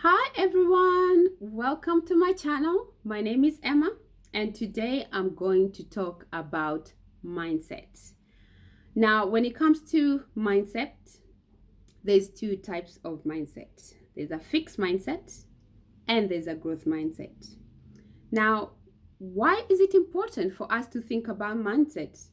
Hi everyone, welcome to my channel. My name is Emma and today I'm going to talk about mindset. Now, when it comes to mindset, there's two types of mindset. There's a fixed mindset and there's a growth mindset. Now, why is it important for us to think about mindset?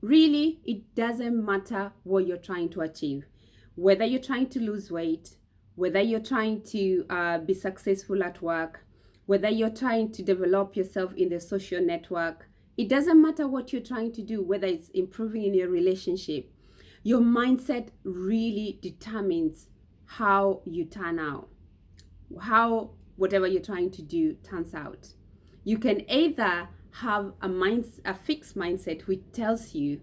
Really, it doesn't matter what you're trying to achieve, whether you're trying to lose weight, whether you're trying to be successful at work, whether you're trying to develop yourself in the social network. It doesn't matter what you're trying to do, whether it's improving in your relationship. Your mindset really determines how you turn out, how whatever you're trying to do turns out. You can either have a fixed mindset which tells you,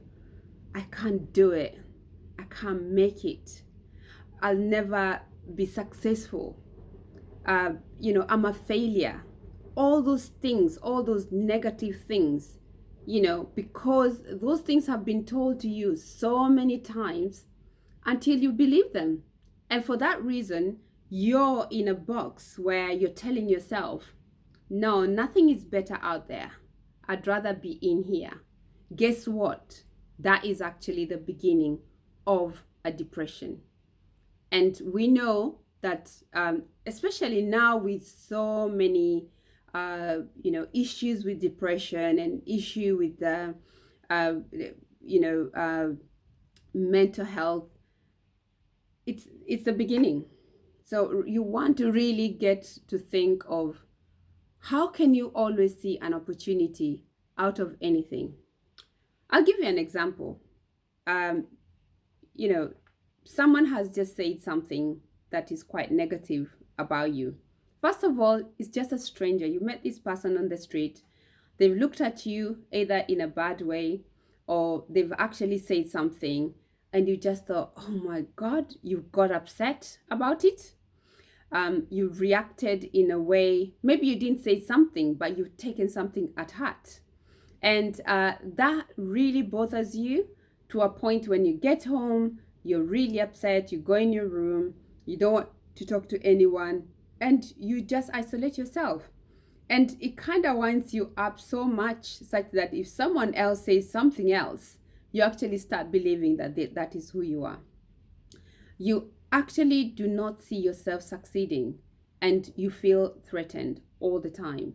I can't do it, I can't make it, I'll never be successful, I'm a failure. All those things, all those negative things, because those things have been told to you so many times until you believe them. And for that reason, you're in a box where you're telling yourself, no, nothing is better out there. I'd rather be in here. Guess what? That is actually the beginning of a depression. And we know that, especially now with so many, issues with depression and issue with uh, you know, uh, mental health, it's the beginning. So you want to really get to think of how can you always see an opportunity out of anything. I'll give you an example. Um, you know, Someone has just said something that is quite negative about you. First of all, it's just a stranger. You met this person on the street. They've looked at you either in a bad way or they've actually said something and you just thought, oh my God, you got upset about it. You reacted in a way, maybe you didn't say something, but you've taken something at heart. And that really bothers you to a point when you get home, you're really upset, you go in your room, you don't want to talk to anyone, and you just isolate yourself. And it kind of winds you up so much, such that if someone else says something else, you actually start believing that that is who you are. You actually do not see yourself succeeding and you feel threatened all the time.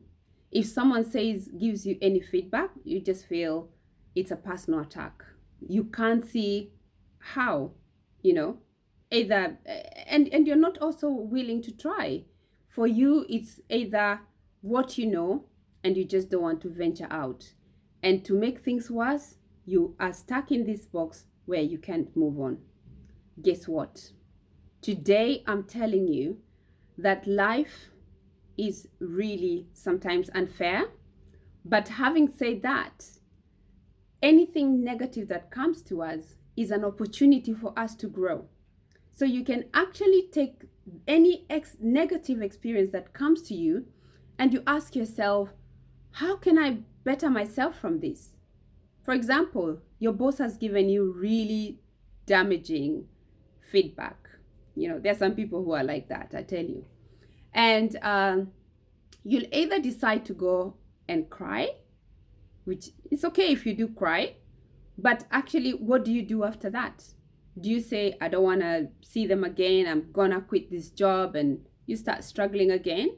If someone gives you any feedback, you just feel it's a personal attack. You can't see how, you know, either, and you're not also willing to try. For you, it's either what you know and you just don't want to venture out. And to make things worse, you are stuck in this box where you can't move on. Guess what? Today, I'm telling you that life is really sometimes unfair. But having said that, anything negative that comes to us is an opportunity for us to grow. So you can actually take any negative experience that comes to you and you ask yourself, how can I better myself from this? For example, your boss has given you really damaging feedback. There are some people who are like that, I tell you. And you'll either decide to go and cry, which it's okay if you do cry, but actually, what do you do after that? Do you say, I don't want to see them again, I'm gonna quit this job, and you start struggling again?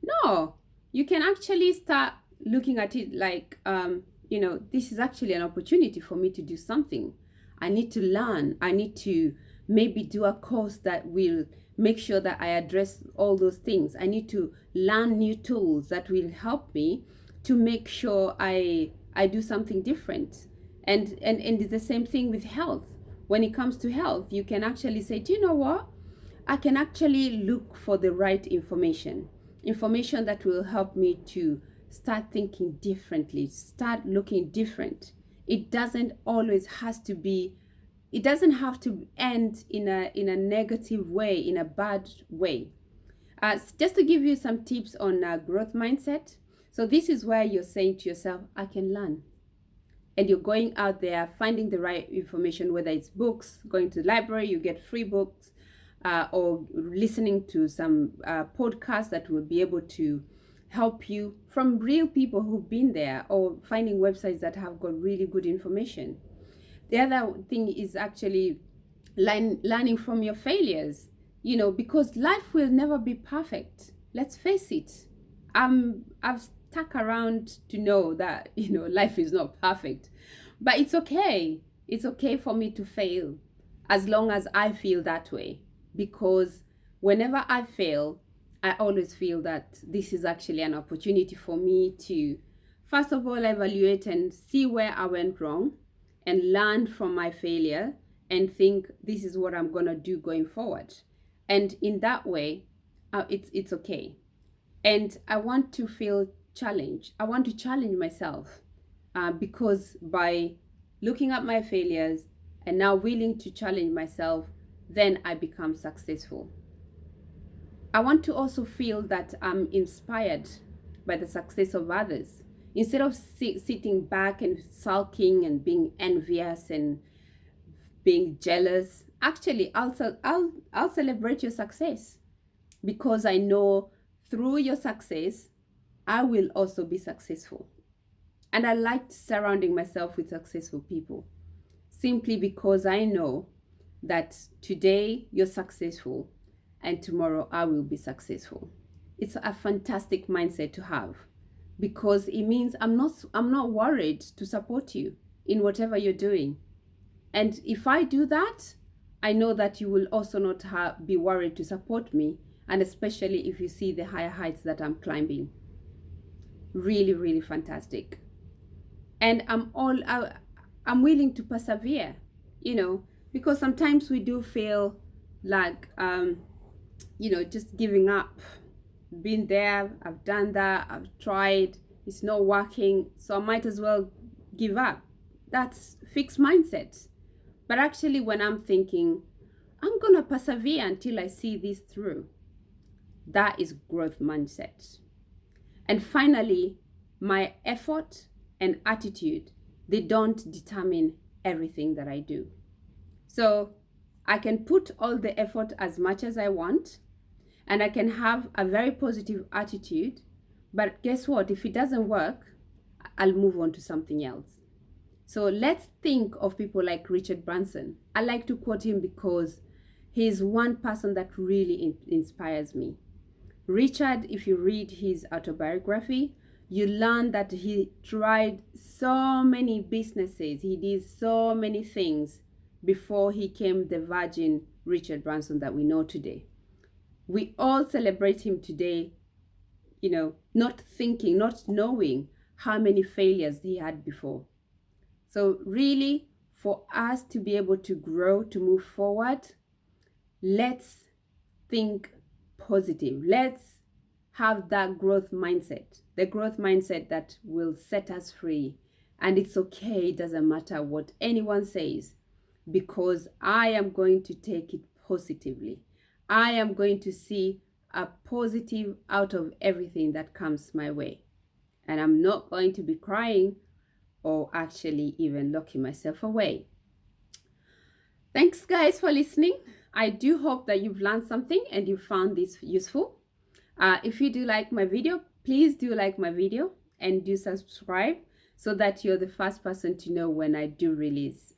No, you can actually start looking at it like, this is actually an opportunity for me to do something. I need to learn. I need to maybe do a course that will make sure that I address all those things. I need to learn new tools that will help me to make sure I do something different. And it's the same thing with health. When it comes to health, you can actually say, do you know what? I can actually look for the right information that will help me to start thinking differently, start looking different. It doesn't have to end in a negative way, in a bad way. Just to give you some tips on growth mindset. So this is where you're saying to yourself, I can learn. And you're going out there, finding the right information, whether it's books, going to the library, you get free books, or listening to some podcasts that will be able to help you from real people who've been there, or finding websites that have got really good information. The other thing is actually learning from your failures, because life will never be perfect. Let's face it. I've stuck around to know that, life is not perfect, but it's okay. It's okay for me to fail as long as I feel that way, because whenever I fail, I always feel that this is actually an opportunity for me to, first of all, evaluate and see where I went wrong and learn from my failure and think this is what I'm going to do going forward. And in that way, it's okay. And I want to feel challenged. I want to challenge myself, because by looking at my failures and now willing to challenge myself, then I become successful. I want to also feel that I'm inspired by the success of others. Instead of sitting back and sulking and being envious and being jealous, actually, I'll celebrate your success, because I know through your success, I will also be successful. And I like surrounding myself with successful people, simply because I know that today you're successful and tomorrow I will be successful. It's a fantastic mindset to have, because it means I'm not worried to support you in whatever you're doing. And if I do that, I know that you will also not be worried to support me, and especially if you see the higher heights that I'm climbing. Really, really fantastic. And I'm willing to persevere, because sometimes we do feel like just giving up. Been there, I've done that, I've tried, it's not working, so I might as well give up. That's fixed mindset. But actually, when I'm thinking, I'm gonna persevere until I see this through, that is growth mindset. And finally, my effort and attitude, they don't determine everything that I do. So I can put all the effort as much as I want, and I can have a very positive attitude, but guess what? If it doesn't work, I'll move on to something else. So let's think of people like Richard Branson. I like to quote him because he's one person that really inspires me. Richard, if you read his autobiography, you learn that he tried so many businesses, he did so many things before he came the Virgin Richard Branson that we know today. We all celebrate him today, not thinking, not knowing how many failures he had before. So really, for us to be able to grow, to move forward, let's think positive. Let's have that growth mindset, the growth mindset that will set us free. And it's okay, it doesn't matter what anyone says, because I am going to take it positively. I am going to see a positive out of everything that comes my way. And I'm not going to be crying or actually even locking myself away. Thanks, guys, for listening. I do hope that you've learned something and you found this useful. If you do like my video, please do like my video and do subscribe so that you're the first person to know when I do release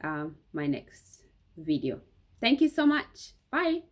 my next video. Thank you so much. Bye.